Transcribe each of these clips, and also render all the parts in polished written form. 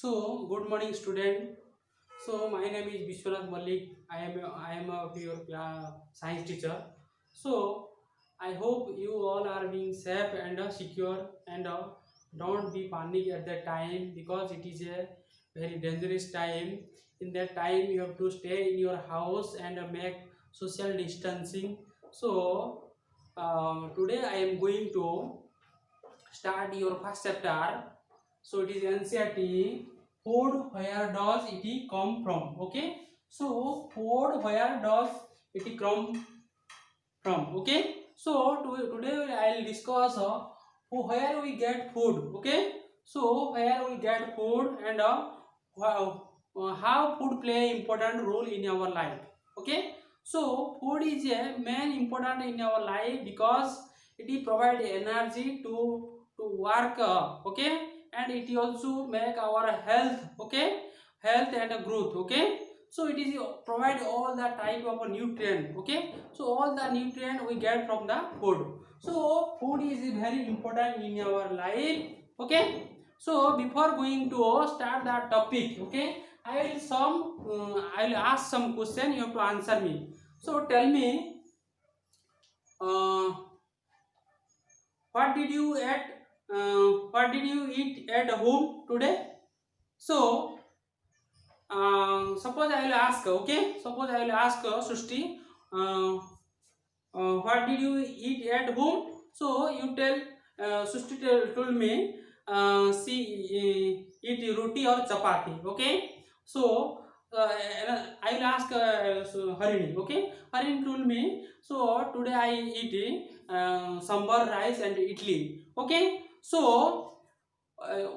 So, good morning, student. So, my name is Vishwanath Malik. Your science teacher. So, I hope you all are being safe and secure and don't be panic at that time because it is a very dangerous time. In that time, you have to stay in your house and make social distancing. So, today I am going to start your first chapter. So it is NCERT. Food, where does it come from? Okay. So food, where does it come from? Okay. So today I'll discuss where we get food. Okay. So where we get food and how food play important role in our life. Okay. So food is a main important in our life because it provide energy to work. Okay, and it also make our health. Okay, health and growth. Okay, so it is provide all the type of nutrient. Okay, so all the nutrient we get from the food. So food is very important in our life. Okay, so before going to start the topic, okay, I will ask some question. You have to answer me. So tell me, uh, what did you at what did you eat at home today? So suppose I will ask, okay, suppose I will ask Srushti, uh, what did you eat at home? So you tell, Srushti told me she eat roti or chapati. Okay, so I will ask Harini. Okay, Harini told me, so today I eat sambar rice and idli. Okay, so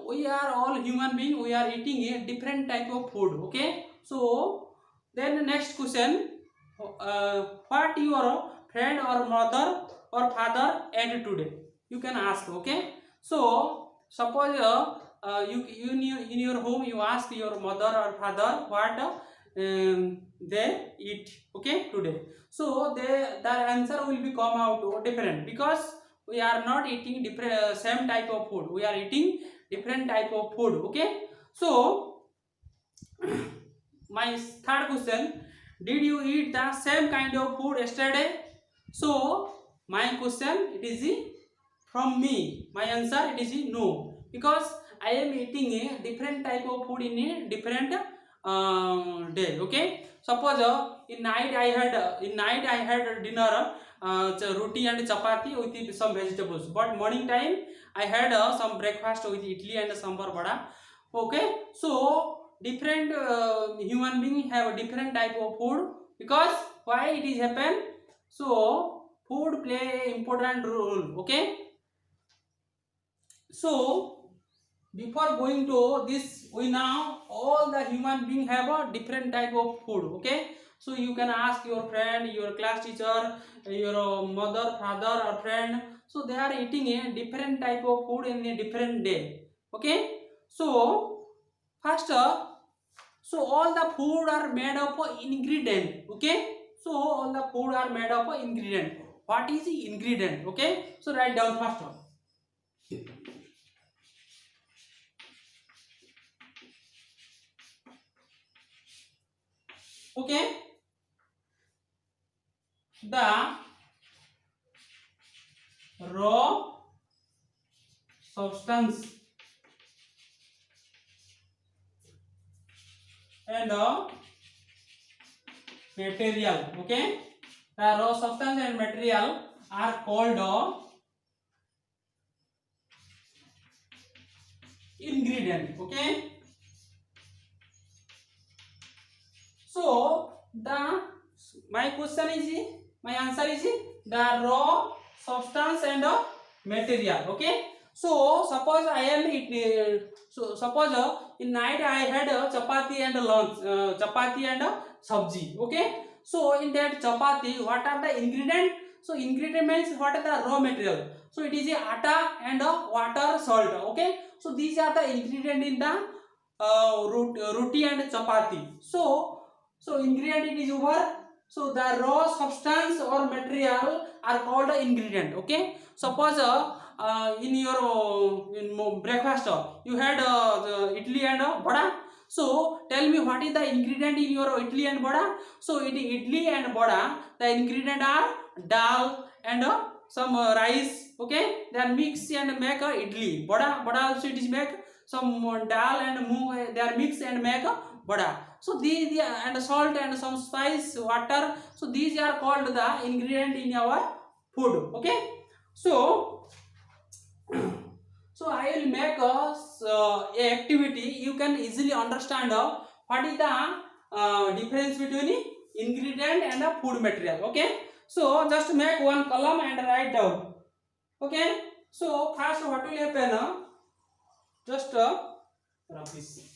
we are all human being, we are eating a different type of food. Okay, so then the next question, what your friend or mother or father ate today, you can ask. Okay, so suppose you in your home you ask your mother or father what they eat, okay, today. So their answer will be come out different because we are not eating different same type of food, we are eating different type of food. Okay, so my third question, did you eat the same kind of food yesterday? So my question, it is from me, my answer it is no, because I am eating a different type of food in a different day. Okay, suppose in night I had dinner, roti and chapati with some vegetables, but morning time I had some breakfast with idli and sambar vada. Okay, so different human being have different type of food, because why it is happen? So food play important role. Okay, so before going to this, we now all the human being have a different type of food. Okay, so you can ask your friend, your class teacher, your mother, father or friend, so they are eating a different type of food in a different day. Okay, so first so all the food are made of ingredient. Okay, so all the food are made of ingredient. What is the ingredient? Okay, so write down first one. Okay, the raw substance and material. Okay, the raw substance and material are called ingredient. Okay, so the my question is, my answer is the raw substance and material. Okay, so suppose I am so suppose in night I had chapati and lunch, chapati and sabji. Okay, so in that chapati what are the ingredient? So ingredient means what are the raw material? So it is a atta and water, salt. Okay, so these are the ingredient in the roti and chapati. So ingredient it is over. So the raw substance or material are called ingredient. Okay, suppose in your breakfast you had the idli and vada. So tell me what is the ingredient in your idli and vada. So in idli and vada the ingredient are dal and some rice. Okay, they are mix and make a idli. Vada also it is make some dal and moong, they are mix and make a vada. So these and salt and some spice water, so these are called the ingredient in our food. Okay, so so I will make a activity. You can easily understand what is the difference between ingredient and food material. Okay, so just make one column and write down. Okay, so first what will happen, just rub this.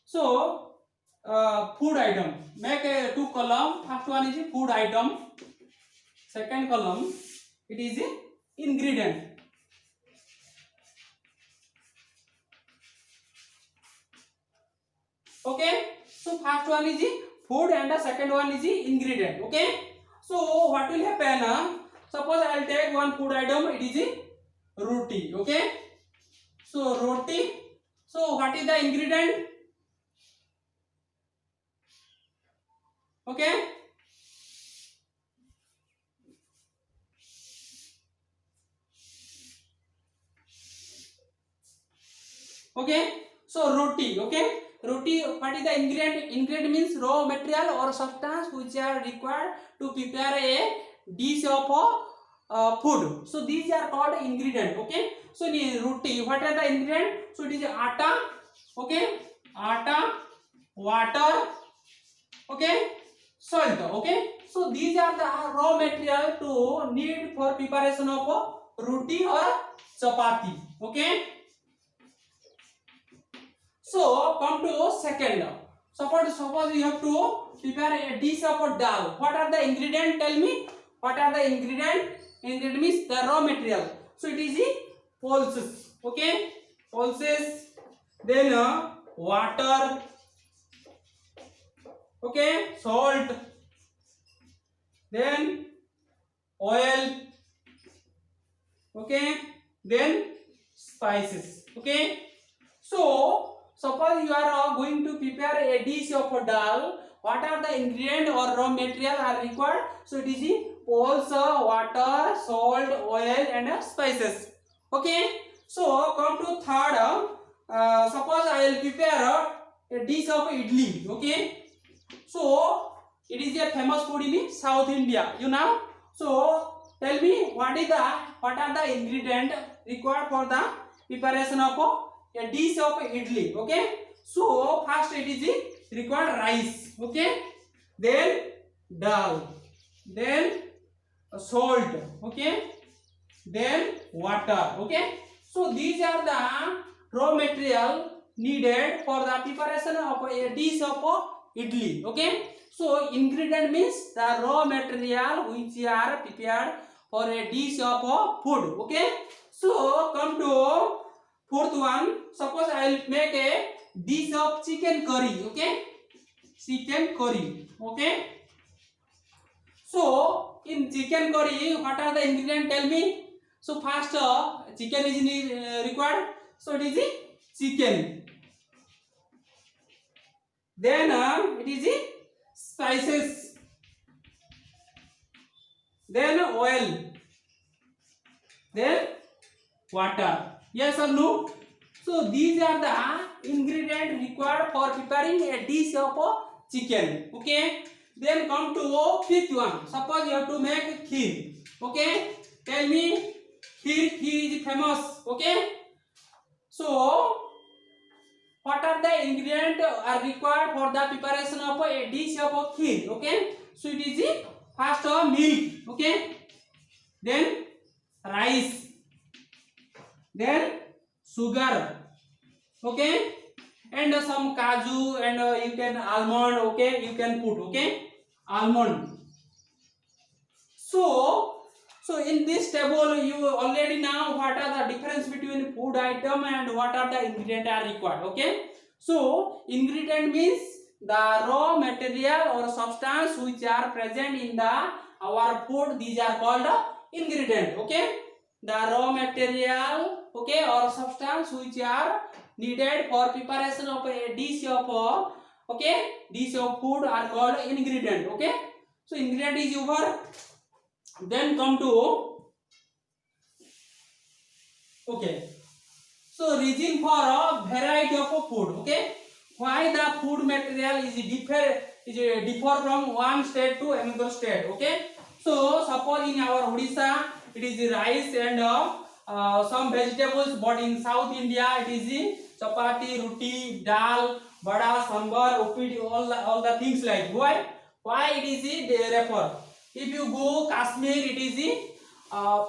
So food item, make a two column. First one is a food item, second column it is a ingredient. Okay, so first one is the food and the second one is the ingredient. Okay, so what will happen, suppose I will take one food item, it is a roti. Okay, so roti, so what is the ingredient? Okay, okay, so roti. Okay, roti, what is the ingredient? Ingredient means raw material or substance which are required to prepare a dish of food. So these are called ingredient. Okay, so in roti what are the ingredient? So it is atta. Okay, atta, water, okay, salt. Okay, so these are the raw material to need for preparation of roti or chapati. Okay, so come to second. Suppose you have to prepare a dish of dal. What are the ingredient? Tell me. What are the ingredient? Ingredient means the raw material. So it is the pulses. Okay, pulses. Then water. Okay, salt. Then oil. Okay, then spices. Okay, so suppose you are going to prepare a dish of dal. What are the ingredient or raw material are required? So it is the pulse, water, salt, oil and spices. Okay, so come to third. Suppose I will prepare a dish of idli. Okay, so it is a famous food in South India. You know. So tell me what are the ingredient required for the preparation of a dish of idli. Okay, so first it is required rice. Okay, then dal, then salt. Okay, then water. Okay, so these are the raw material needed for the preparation of a dish of idli. Okay, so ingredient means the raw material which are prepared for a dish of food. Okay, so come to fourth one. Suppose I will make a dish of chicken curry. Okay, chicken curry. Okay, so in chicken curry what are the ingredient? Tell me. So first chicken is required. So it is chicken. Then it is spices. Then oil. Then water. Yes or no? So these are the ingredients required for preparing a dish of chicken. Okay. Then come to fifth one. Suppose you have to make kheer. Okay. Tell me, kheer is famous. Okay. So what are the ingredients are required for the preparation of a dish of kheer? Okay. So it is the first milk. Okay. Then rice. Then sugar. Okay, and some kaju and you can almond. Okay, you can put. Okay, almond. So in this table you already know what are the difference between food item and what are the ingredient are required. Okay, so ingredient means the raw material or substance which are present in the our food, these are called ingredient. Okay, the raw material, okay, or substance which are needed for preparation of a dish of okay, dish of food are called ingredient. Okay, so ingredient is over. Then come to okay, so reason for a variety of food. Okay, why the food material is differ from one state to another state. Okay, so suppose in our Odisha it is rice and some vegetables, but in South India it is chapati, roti, dal, vada, sambar, upit, all the things like why it is they refer. If you go Kashmir, it is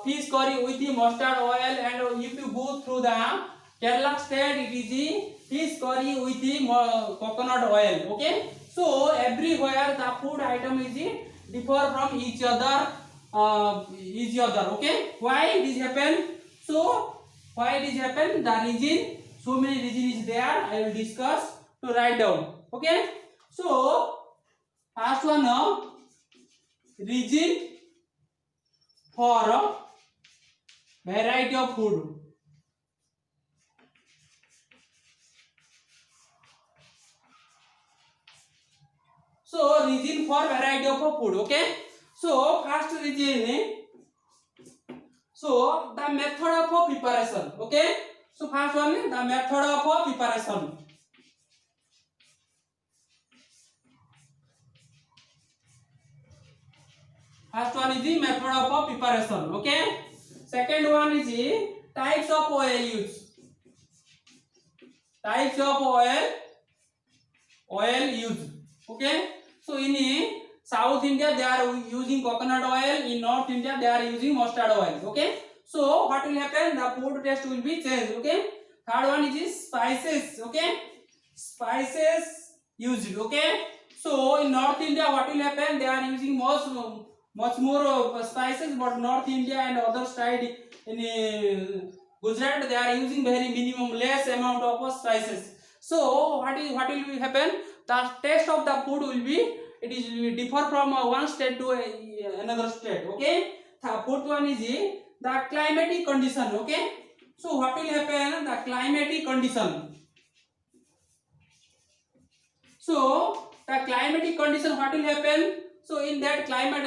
fish curry with the mustard oil, and if you go through the Kerala state, it is the fish curry with the coconut oil. Okay, so everywhere the food item is differ from each other. Okay, why it is happen? So why it is happen? The reason, so many reason is there. I will discuss to write down. Okay, so first one now reason for a variety of food. So reason for variety of food. Okay, so first reason, so the method of preparation. Okay, so first one is the method of preparation. First one is the method of preparation. Okay, second one is the types of oil use. Types of oil use. Okay, so in South India they are using coconut oil, in North India they are using mustard oil. Okay, so what will happen? The food taste will be changed. Okay, third one is spices. Okay, spices used. Okay, so in North India what will happen? They are using much more spices, but North India and other side in Gujarat they are using very minimum less amount of spices. So what will happen? The taste of the food will be, it is differ from one state to another state. Okay, the fourth one is the climatic condition. Okay, so what will happen? The climatic condition. So the climatic condition, what will happen? So in that climate,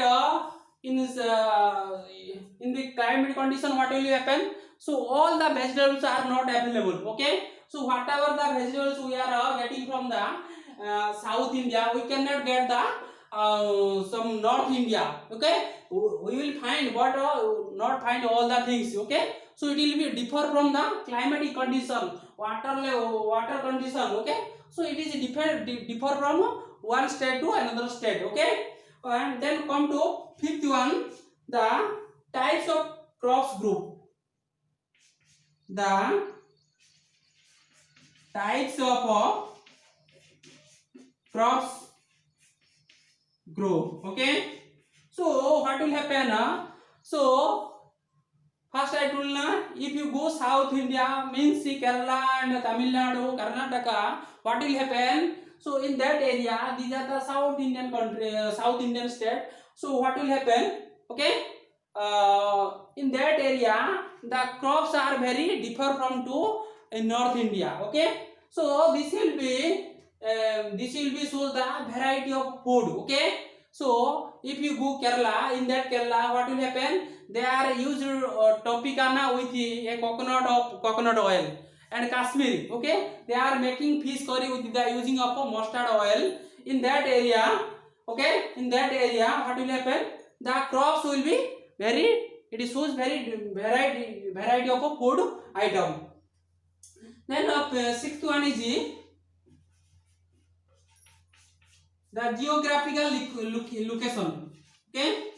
in the climate condition, what will happen? So all the vegetables are not available. Okay, so whatever the vegetables we are getting from the South India, we cannot get the some North India. Okay, we will find, but not find all the things. Okay, so it will be differ from the climatic condition, water condition. Okay, so it is differ from one state to another state. Okay, and then come to fifth one, the types of crops group. The types of crops grow. Okay, so what will happen? So first I told if you go South India, means Kerala and Tamil Nadu, Karnataka, what will happen? So in that area, these are the South Indian country, South Indian state. So what will happen? Okay, in that area, the crops are very differ from to in North India. Okay, so this will be shows the variety of food. Okay, so if you go Kerala, in that Kerala, what will happen? They are used topicana with a coconut oil, and Kashmiri. Okay, they are making fish curry with the using of a mustard oil. In that area, okay, in that area, what will happen? The crops will be very. It shows very variety of a food item. Then sixth one is the geographical location. Okay,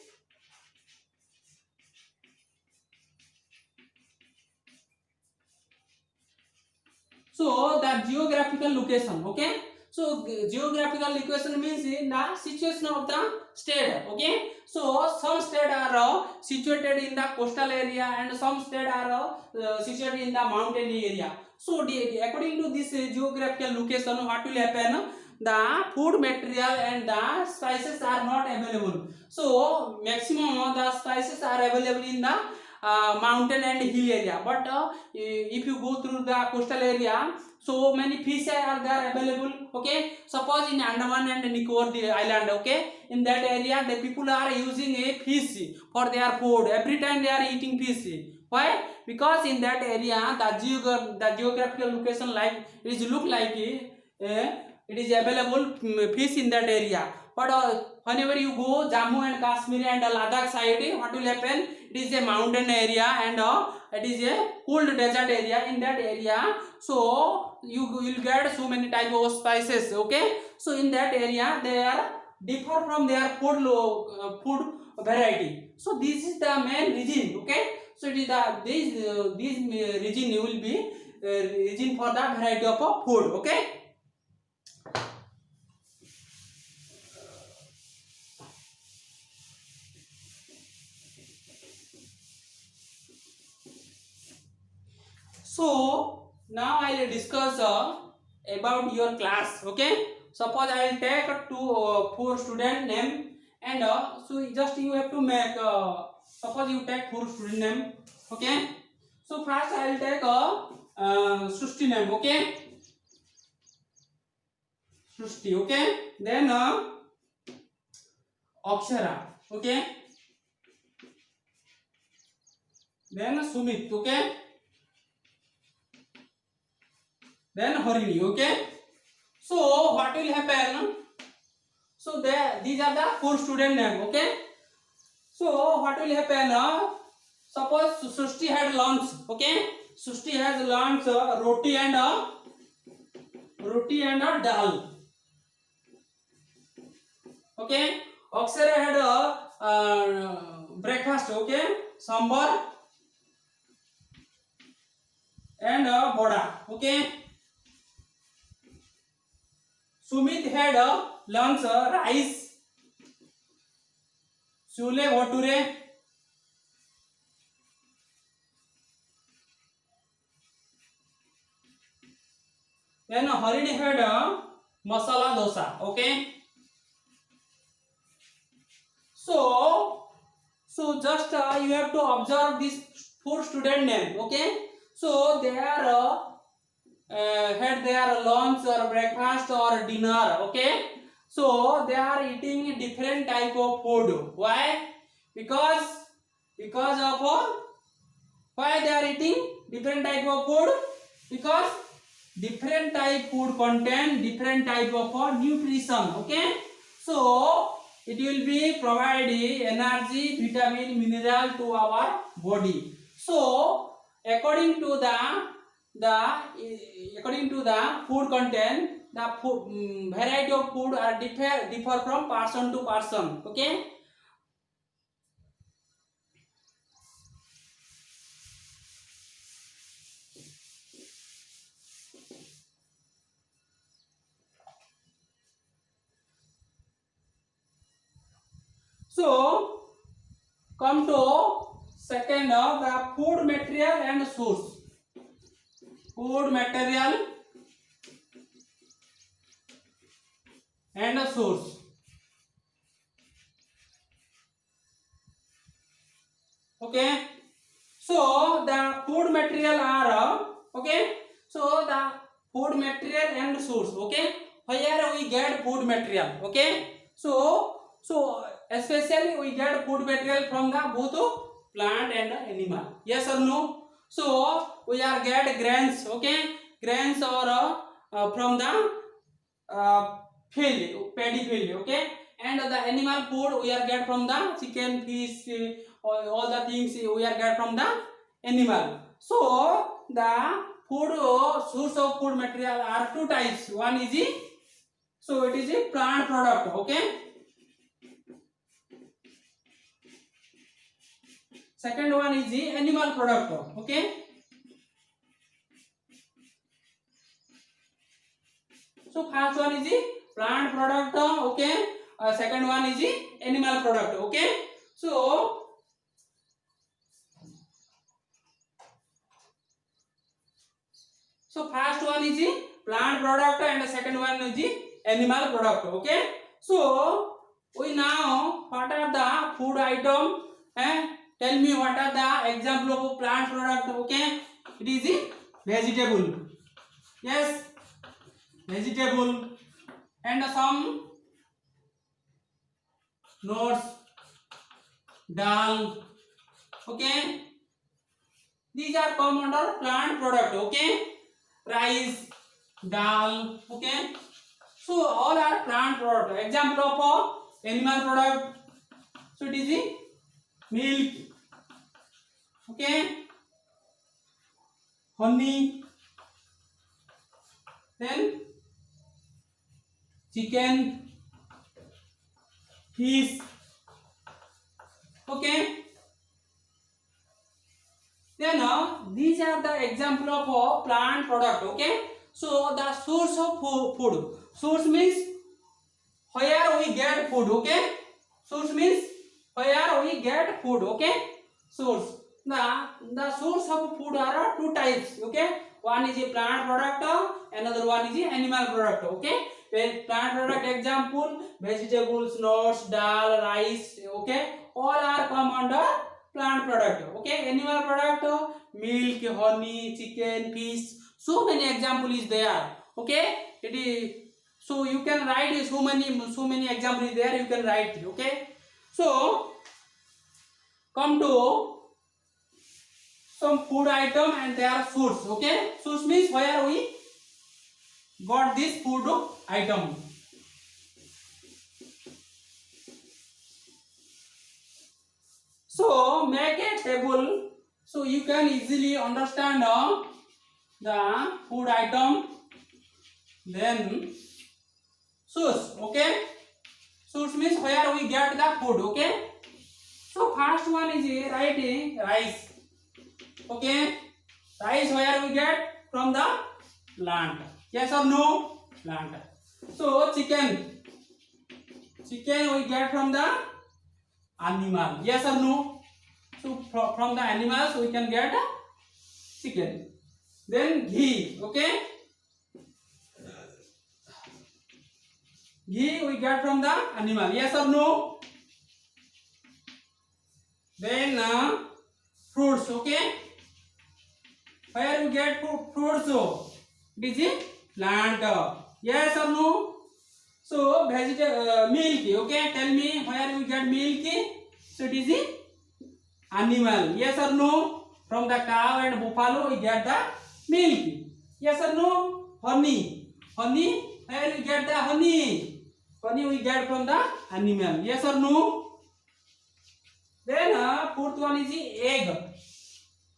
so the geographical location. Okay, so geographical location means in the situation of the state. Okay, so some states are situated in the coastal area, and some states are situated in the mountain area. So according to this geographical location, what will happen? the food material and the spices are not available. So maximum of the spices are available in the mountain and hill area, but if you go through the coastal area, so many fish are there available. Okay, suppose in Andaman and Nicobar the island, okay, in that area the people are using a fish for their food. Every time they are eating fish. Why? Because in that area the geographical location like it is look like it is available fish in that area. But whenever you go Jammu and Kashmir and Ladakh side, what will happen? It is a mountain area and it is a cold desert area. In that area, so you will get so many type of spices. Okay, so in that area they are differ from their food variety. So this is the main reason. Okay, so it is this region will be region for the variety of food. Okay. So now I will discuss about your class. Okay. Suppose I will take four student name and so just you have to make. Suppose you take four student name. Okay. So first I will take Srushti name. Okay. Srushti. Okay. Then Akshara. Okay. Then Sumit. Okay. Then Harini. Okay. So what will happen? So these are the four student name. Okay. So what will happen? Suppose Srushti had lunch. Okay. Srushti has lunch roti and dal. Okay. Akshara had breakfast. Okay. Sambar and boda. Okay. Sumit had lunch rice, chole bhature, then Harini had masala dosa. Okay. So just you have to observe these four student name. Okay. So they are had their lunch or breakfast or dinner. Okay. So they are eating different type of food. Why? Because of why they are eating different type of food? Because different type food contain different type of nutrition. Okay. So it will be provide energy, vitamin, mineral to our body. So according to the food content, the variety of food are differ from person to person. Okay. So come to second the food material and source. Food material and a source. Okay. So the food material are okay. So the food material and source. Okay. Here we get food material. Okay. So especially we get food material from the both plant and animal. Yes or no? So we are get grains. Okay. Grains or from the field, paddy field. Okay. And the animal food we are get from the chicken, fish, all the things we are get from the animal. So the food source of food material are two types. One is so it is a plant product. Okay. Second one is the animal product. Okay. So first one is the plant product. Okay. Second one is the animal product. Okay. So first one is the plant product and the second one is the animal product. Okay, so we now what are the food item, and tell me what are the example of plant product. Okay, it is the vegetable. Yes, vegetable, and some nuts, dal. Okay, these are come under plant product. Okay, rice, dal. Okay, so all are plant product. Example of animal product, so it is the milk. Okay, honey, then chicken, fish. Okay, then these are the example of plant product. Okay, so the source of food. Source means where we get food. Okay, source means where we get food. Okay, source. The source of food are two types. Okay, one is a plant product, another one is a animal product. Okay, when plant product example, vegetables, nuts, dal, rice. Okay, all are come under plant product. Okay, animal product, milk, honey, chicken, fish. So many example is there. Okay, it is, so you can write so many example is there, you can write. Okay, so come to some food item and their source. Okay, source means where we got this food item. So make a table so you can easily understand the food item, then source. Okay, source means where we get the food. Okay, so first one is writing rice. Okay, rice where we get from the plant. Yes or no? Plant. So chicken we get from the animal. Yes or no? So from the animals we can get chicken. Then ghee. Okay, ghee we get from the animal. Yes or no? Then fruits. Okay, where we get fruits? It is a plant. Yes or no? So milk. Okay, tell me where we get milk? So it is the animal. Yes or no? From the cow and buffalo we get the milk. Yes or no? Honey. Where we get the honey? Honey we get from the animal. Yes or no? Then fourth one is the egg.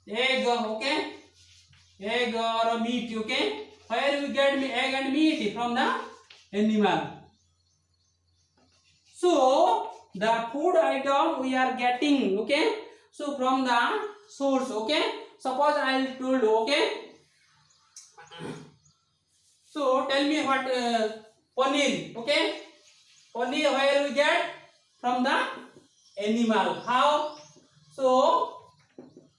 Okay, egg or meat. Okay, where we get egg and meat? From the animal. So the food item we are getting. Okay, so from the source. Okay, suppose I will told. Okay, so tell me what paneer. Okay, paneer where we get? From the animal. How? So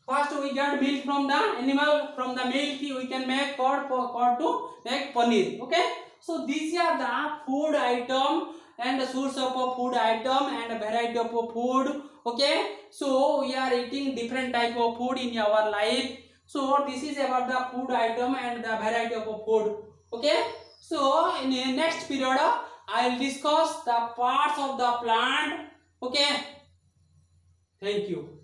first we get milk from the animal. From the milk we can make curd to make paneer. Okay, so these are the food item and the source of a food item and a variety of a food. Okay, so we are eating different type of food in our life. So this is about the food item and the variety of a food. Okay, so in the next period I will discuss the parts of the plant. Okay, thank you.